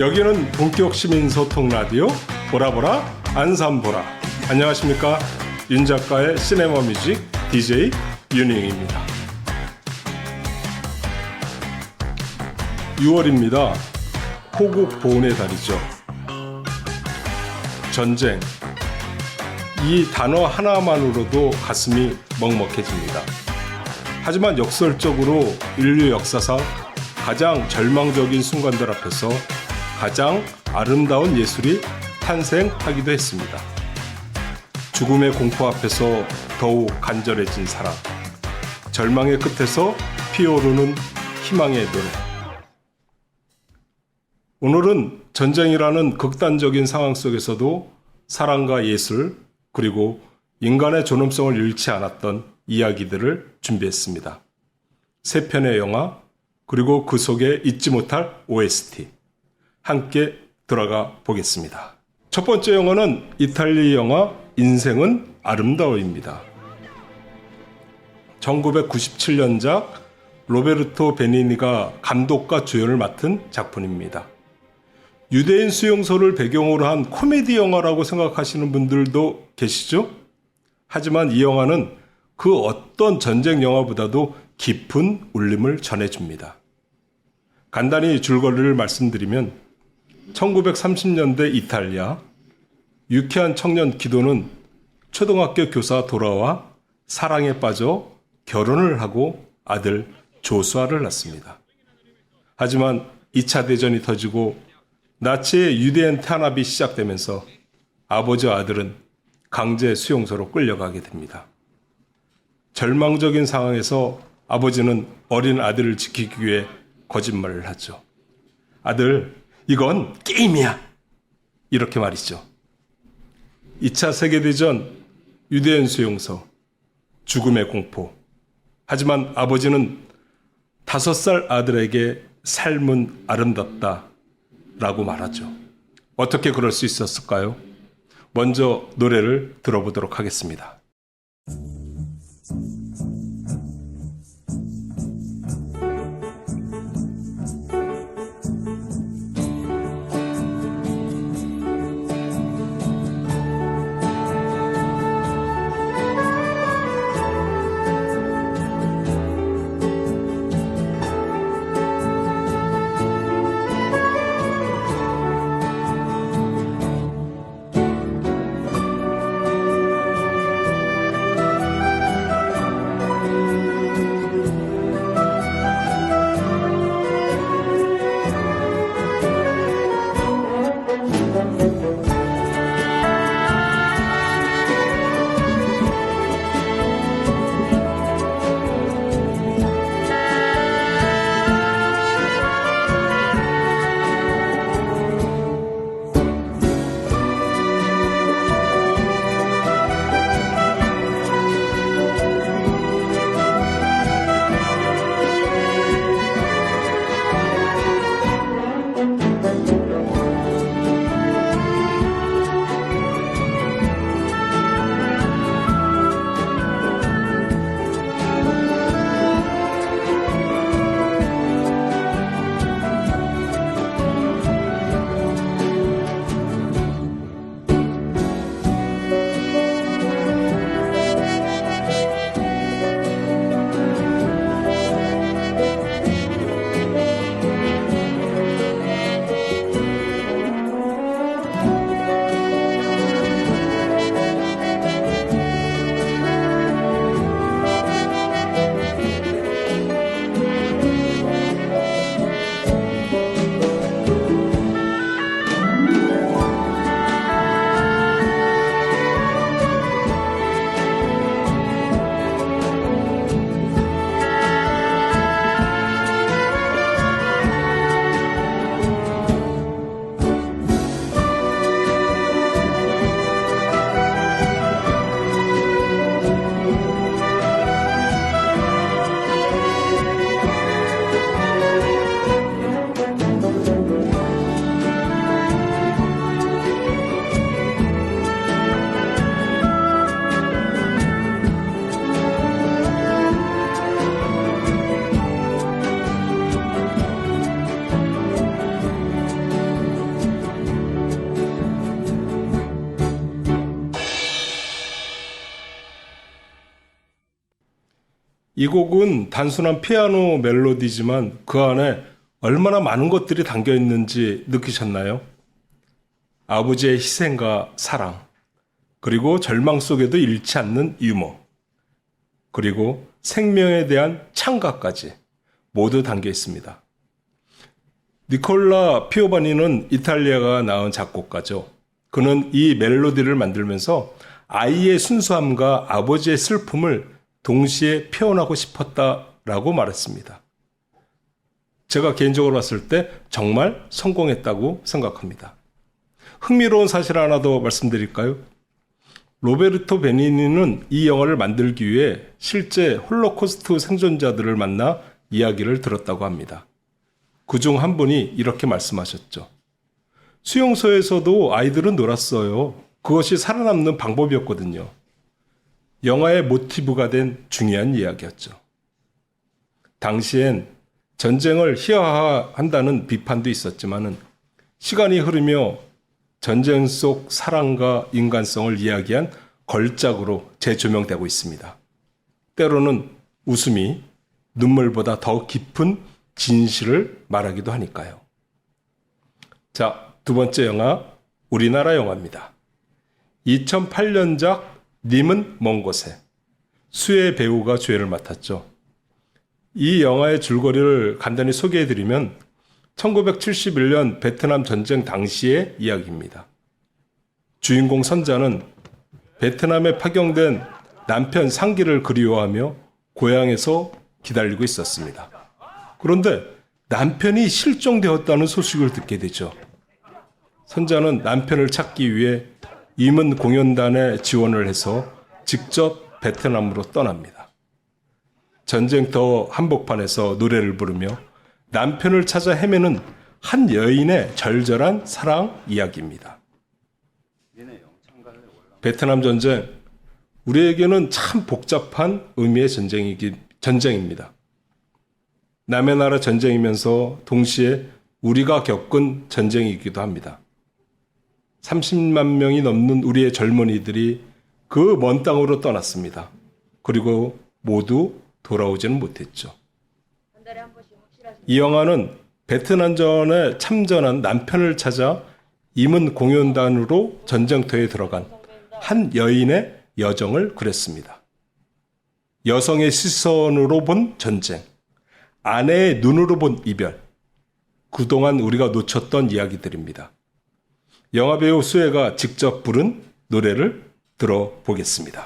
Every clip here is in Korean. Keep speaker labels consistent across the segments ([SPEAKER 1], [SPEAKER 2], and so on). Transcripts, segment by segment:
[SPEAKER 1] 여기는 본격 시민소통 라디오 보라보라 안산보라. 안녕하십니까, 윤 작가의 시네마 뮤직 DJ 윤잉입니다. 6월입니다. 호국 보훈의 달이죠. 전쟁, 이 단어 하나만으로도 가슴이 먹먹해집니다. 하지만 역설적으로 인류 역사상 가장 절망적인 순간들 앞에서 가장 아름다운 예술이 탄생하기도 했습니다. 죽음의 공포 앞에서 더욱 간절해진 사랑, 절망의 끝에서 피어오르는 희망의 노래. 오늘은 전쟁이라는 극단적인 상황 속에서도 사랑과 예술, 그리고 인간의 존엄성을 잃지 않았던 이야기들을 준비했습니다. 세 편의 영화, 그리고 그 속에 잊지 못할 OST. 함께 들어가 보겠습니다. 첫 번째 영화는 이탈리아 영화 인생은 아름다워입니다. 1997년작 로베르토 베니니가 감독과 주연을 맡은 작품입니다. 유대인 수용소를 배경으로 한 코미디 영화라고 생각하시는 분들도 계시죠? 하지만 이 영화는 그 어떤 전쟁 영화보다도 깊은 울림을 전해줍니다. 간단히 줄거리를 말씀드리면 1930년대 이탈리아, 유쾌한 청년 기도는 초등학교 교사 돌아와 사랑에 빠져 결혼을 하고 아들 조수아를 낳습니다. 하지만 2차 대전이 터지고 나치의 유대인 탄압이 시작되면서 아버지와 아들은 강제 수용소로 끌려가게 됩니다. 절망적인 상황에서 아버지는 어린 아들을 지키기 위해 거짓말을 하죠. 아들, 이건 게임이야! 이렇게 말이죠. 2차 세계대전, 유대인 수용소, 죽음의 공포. 하지만 아버지는 5살 아들에게 삶은 아름답다 라고 말하죠. 어떻게 그럴 수 있었을까요? 먼저 노래를 들어보도록 하겠습니다. 이 곡은 단순한 피아노 멜로디지만 그 안에 얼마나 많은 것들이 담겨 있는지 느끼셨나요? 아버지의 희생과 사랑, 그리고 절망 속에도 잃지 않는 유머, 그리고 생명에 대한 창가까지 모두 담겨 있습니다. 니콜라 피오바니는 이탈리아가 낳은 작곡가죠. 그는 이 멜로디를 만들면서 아이의 순수함과 아버지의 슬픔을 동시에 표현하고 싶었다라고 말했습니다. 제가 개인적으로 봤을 때 정말 성공했다고 생각합니다. 흥미로운 사실 하나 더 말씀드릴까요? 로베르토 베니니는 이 영화를 만들기 위해 실제 홀로코스트 생존자들을 만나 이야기를 들었다고 합니다. 그중 한 분이 이렇게 말씀하셨죠. 수용소에서도 아이들은 놀았어요. 그것이 살아남는 방법이었거든요. 영화의 모티브가 된 중요한 이야기였죠. 당시엔 전쟁을 희화화한다는 비판도 있었지만 시간이 흐르며 전쟁 속 사랑과 인간성을 이야기한 걸작으로 재조명되고 있습니다. 때로는 웃음이 눈물보다 더 깊은 진실을 말하기도 하니까요. 자, 두 번째 영화, 우리나라 영화입니다. 2008년작 님은 먼 곳에, 수혜 배우가 주연을 맡았죠. 이 영화의 줄거리를 간단히 소개해드리면 1971년 베트남 전쟁 당시의 이야기입니다. 주인공 선자는 베트남에 파견된 남편 상기를 그리워하며 고향에서 기다리고 있었습니다. 그런데 남편이 실종되었다는 소식을 듣게 되죠. 선자는 남편을 찾기 위해 임은 공연단에 지원을 해서 직접 베트남으로 떠납니다. 전쟁터 한복판에서 노래를 부르며 남편을 찾아 헤매는 한 여인의 절절한 사랑 이야기입니다. 베트남 전쟁, 우리에게는 참 복잡한 의미의 전쟁입니다. 남의 나라 전쟁이면서 동시에 우리가 겪은 전쟁이기도 합니다. 30만 명이 넘는 우리의 젊은이들이 그 먼 땅으로 떠났습니다. 그리고 모두 돌아오지는 못했죠. 이 영화는 베트남전에 참전한 남편을 찾아 임은 공연단으로 전쟁터에 들어간 한 여인의 여정을 그렸습니다. 여성의 시선으로 본 전쟁, 아내의 눈으로 본 이별, 그동안 우리가 놓쳤던 이야기들입니다. 영화배우 수혜가 직접 부른 노래를 들어보겠습니다.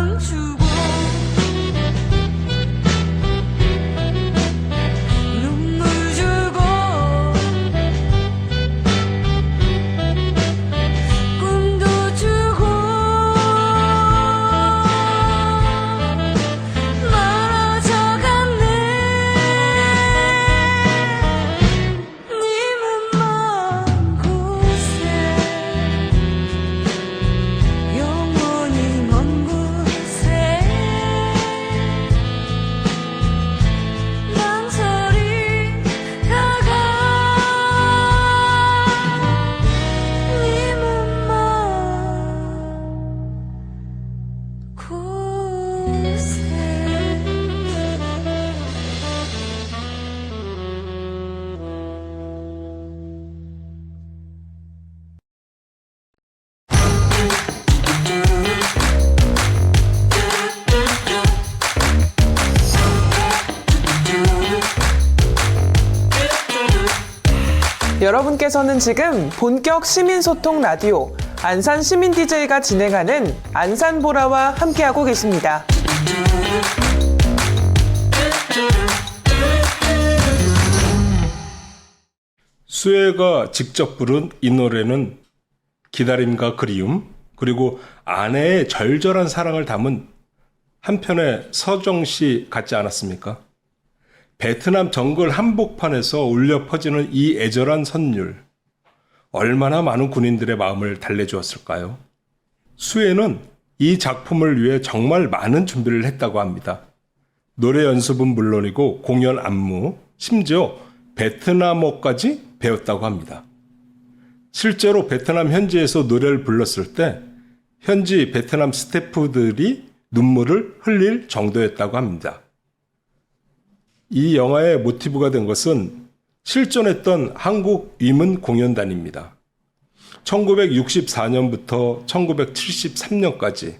[SPEAKER 2] 마음 주고 눈물 주고 꿈도 주고 멀어져갔네. 님은 먼 곳에 영원히 먼 곳에 망설이다가 님은 먼 곳에
[SPEAKER 3] 여러분께서는 지금 본격 시민소통 라디오 안산 시민 DJ가 진행하는 안산보라와 함께하고 계십니다.
[SPEAKER 1] 수혜가 직접 부른 이 노래는 기다림과 그리움, 그리고 아내의 절절한 사랑을 담은 한편의 서정시 같지 않았습니까? 베트남 정글 한복판에서 울려 퍼지는 이 애절한 선율, 얼마나 많은 군인들의 마음을 달래주었을까요? 수혜는 이 작품을 위해 정말 많은 준비를 했다고 합니다. 노래 연습은 물론이고 공연 안무, 심지어 베트남어까지 배웠다고 합니다. 실제로 베트남 현지에서 노래를 불렀을 때 현지 베트남 스태프들이 눈물을 흘릴 정도였다고 합니다. 이 영화의 모티브가 된 것은 실존했던 한국 위문 공연단입니다. 1964년부터 1973년까지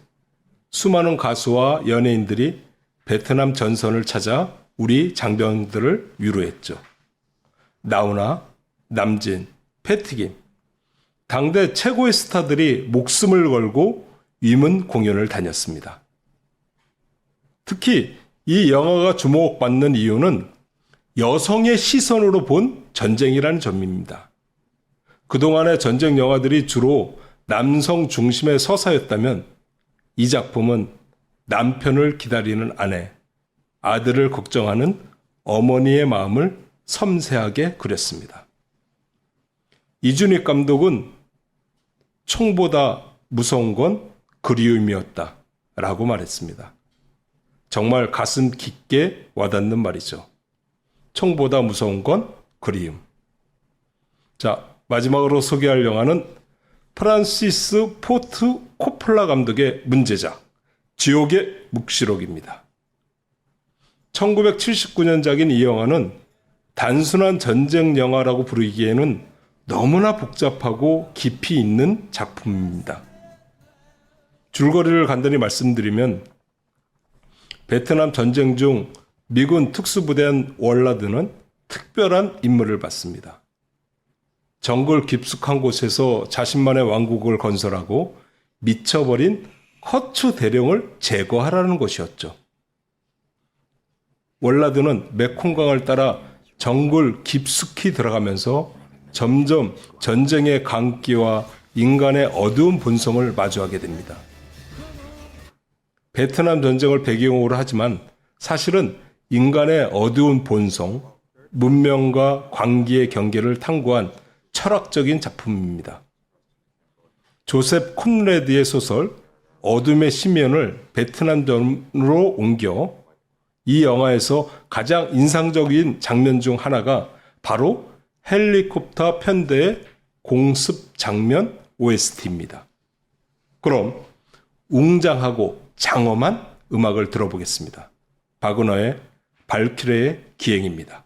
[SPEAKER 1] 수많은 가수와 연예인들이 베트남 전선을 찾아 우리 장병들을 위로했죠. 나훈아, 남진, 패티김, 당대 최고의 스타들이 목숨을 걸고 위문 공연을 다녔습니다. 특히 이 영화가 주목받는 이유는 여성의 시선으로 본 전쟁이라는 점입니다. 그동안의 전쟁 영화들이 주로 남성 중심의 서사였다면 이 작품은 남편을 기다리는 아내, 아들을 걱정하는 어머니의 마음을 섬세하게 그렸습니다. 이준익 감독은 총보다 무서운 건 그리움이었다 라고 말했습니다. 정말 가슴 깊게 와닿는 말이죠. 총보다 무서운 건 그리움. 자, 마지막으로 소개할 영화는 프란시스 포트 코폴라 감독의 문제작 지옥의 묵시록입니다. 1979년작인 이 영화는 단순한 전쟁 영화라고 부르기에는 너무나 복잡하고 깊이 있는 작품입니다. 줄거리를 간단히 말씀드리면 베트남 전쟁 중 미군 특수부대한 월라드는 특별한 임무를 받습니다. 정글 깊숙한 곳에서 자신만의 왕국을 건설하고 미쳐버린 커츠 대령을 제거하라는 것이었죠. 월라드는 메콩강을 따라 정글 깊숙이 들어가면서 점점 전쟁의 강기와 인간의 어두운 본성을 마주하게 됩니다. 베트남 전쟁을 배경으로 하지만 사실은 인간의 어두운 본성, 문명과 광기의 경계를 탐구한 철학적인 작품입니다. 조셉 콘레드의 소설 어둠의 심연을 베트남전으로 옮겨 이 영화에서 가장 인상적인 장면 중 하나가 바로 헬리콥터 편대의 공습 장면 OST입니다. 그럼 웅장하고 장엄한 음악을 들어보겠습니다. 바그너의 발키리의 기행입니다.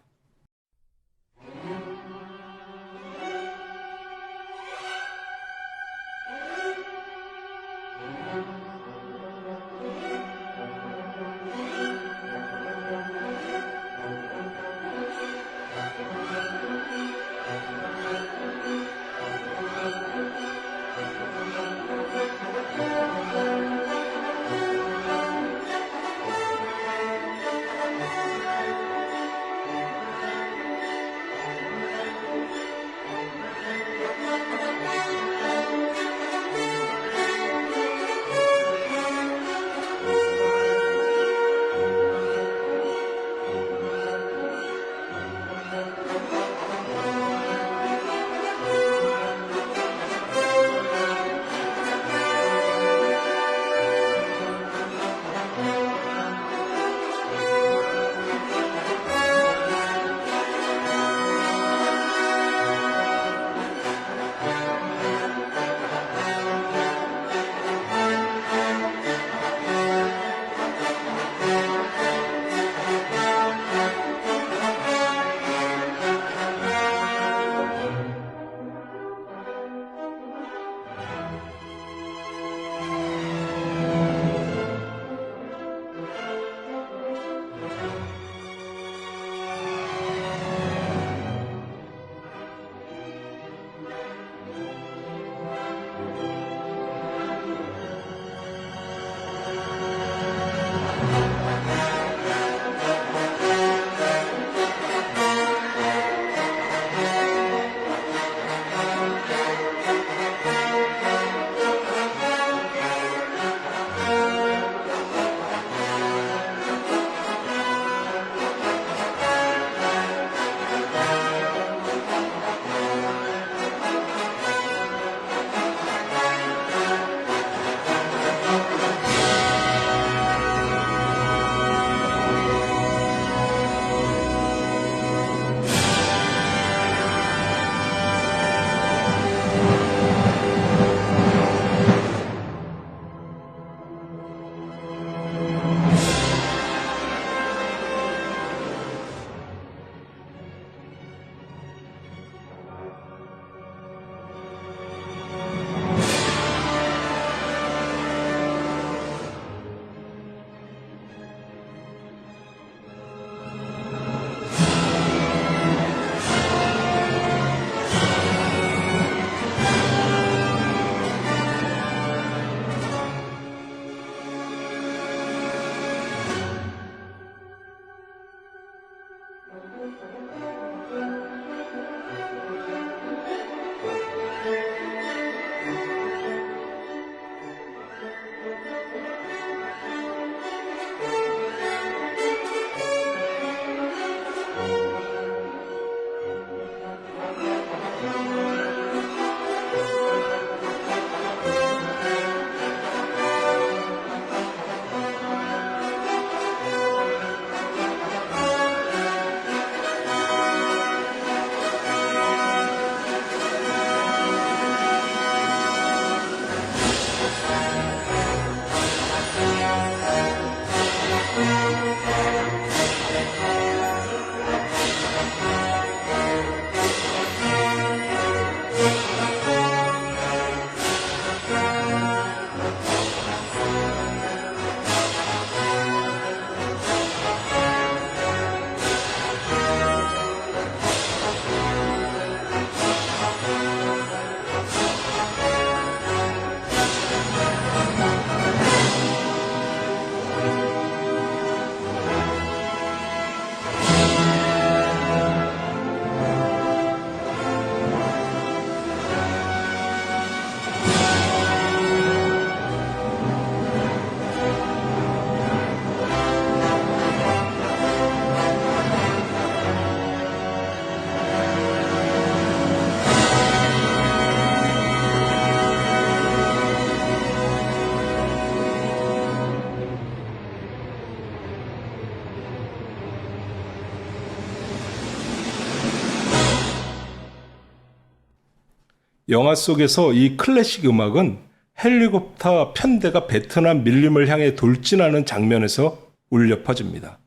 [SPEAKER 1] 영화 속에서 이 클래식 음악은 헬리콥터 편대가 베트남 밀림을 향해 돌진하는 장면에서 울려 퍼집니다.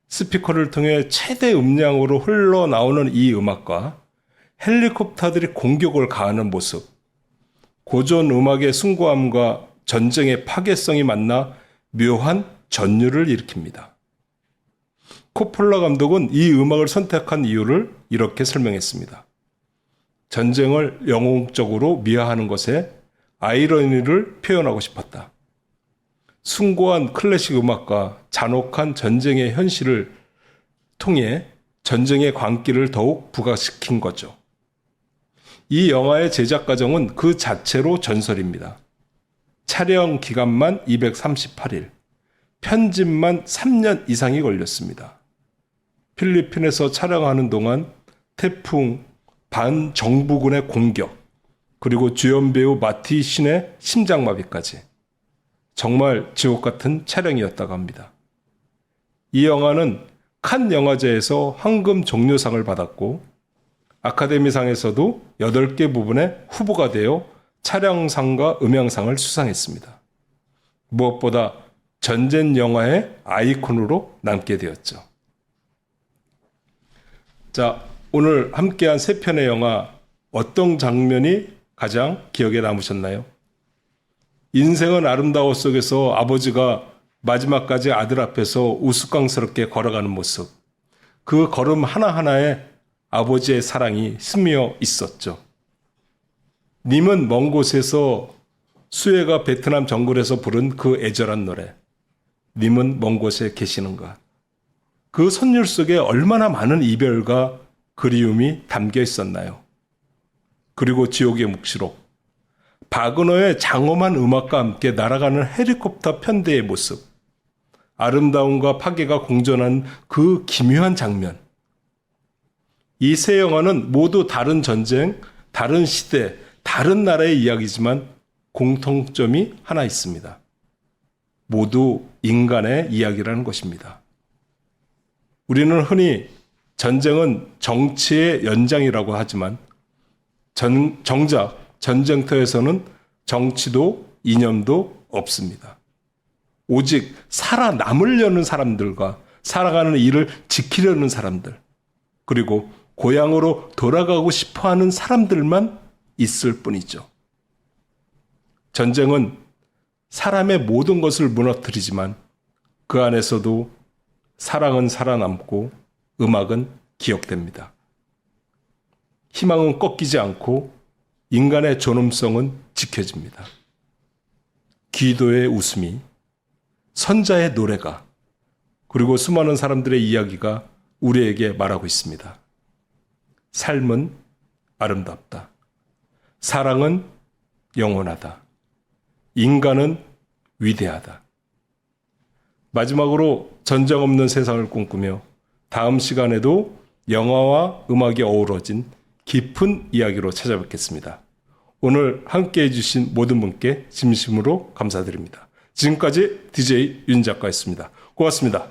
[SPEAKER 1] 스피커를 통해 최대 음량으로 흘러나오는 이 음악과 헬리콥터들이 공격을 가하는 모습, 고전 음악의 숭고함과 전쟁의 파괴성이 만나 묘한 전율을 일으킵니다. 코폴라 감독은 이 음악을 선택한 이유를 이렇게 설명했습니다. 전쟁을 영웅적으로 미화하는 것에 아이러니를 표현하고 싶었다. 숭고한 클래식 음악과 잔혹한 전쟁의 현실을 통해 전쟁의 광기를 더욱 부각시킨 거죠. 이 영화의 제작 과정은 그 자체로 전설입니다. 촬영 기간만 238일, 편집만 3년 이상이 걸렸습니다. 필리핀에서 촬영하는 동안 태풍, 반정부군의 공격, 그리고 주연 배우 마티 신의 심장마비까지 정말 지옥 같은 촬영이었다고 합니다. 이 영화는 칸 영화제에서 황금 종려상을 받았고 아카데미상에서도 8개 부분에 후보가 되어 촬영상과 음향상을 수상했습니다. 무엇보다 전쟁 영화의 아이콘으로 남게 되었죠. 자, 오늘 함께한 3편의 영화 어떤 장면이 가장 기억에 남으셨나요? 인생은 아름다워 속에서 아버지가 마지막까지 아들 앞에서 우스꽝스럽게 걸어가는 모습, 그 걸음 하나하나에 아버지의 사랑이 스며 있었죠. 님은 먼 곳에서 수혜가 베트남 정글에서 부른 그 애절한 노래, 님은 먼 곳에 계시는가. 그 선율 속에 얼마나 많은 이별과 그리움이 담겨 있었나요? 그리고 지옥의 묵시록, 바그너의 장엄한 음악과 함께 날아가는 헬리콥터 편대의 모습, 아름다움과 파괴가 공존한 그 기묘한 장면. 이 세 영화는 모두 다른 전쟁, 다른 시대, 다른 나라의 이야기지만 공통점이 하나 있습니다. 모두 인간의 이야기라는 것입니다. 우리는 흔히 전쟁은 정치의 연장이라고 하지만 정작 전쟁터에서는 정치도 이념도 없습니다. 오직 살아남으려는 사람들과 살아가는 일을 지키려는 사람들, 그리고 고향으로 돌아가고 싶어하는 사람들만 있을 뿐이죠. 전쟁은 사람의 모든 것을 무너뜨리지만 그 안에서도 사랑은 살아남고 음악은 기억됩니다. 희망은 꺾이지 않고 인간의 존엄성은 지켜집니다. 기도의 웃음이, 선자의 노래가, 그리고 수많은 사람들의 이야기가 우리에게 말하고 있습니다. 삶은 아름답다. 사랑은 영원하다. 인간은 위대하다. 마지막으로 전쟁 없는 세상을 꿈꾸며 다음 시간에도 영화와 음악이 어우러진 깊은 이야기로 찾아뵙겠습니다. 오늘 함께해 주신 모든 분께 진심으로 감사드립니다. 지금까지 DJ 윤 작가였습니다. 고맙습니다.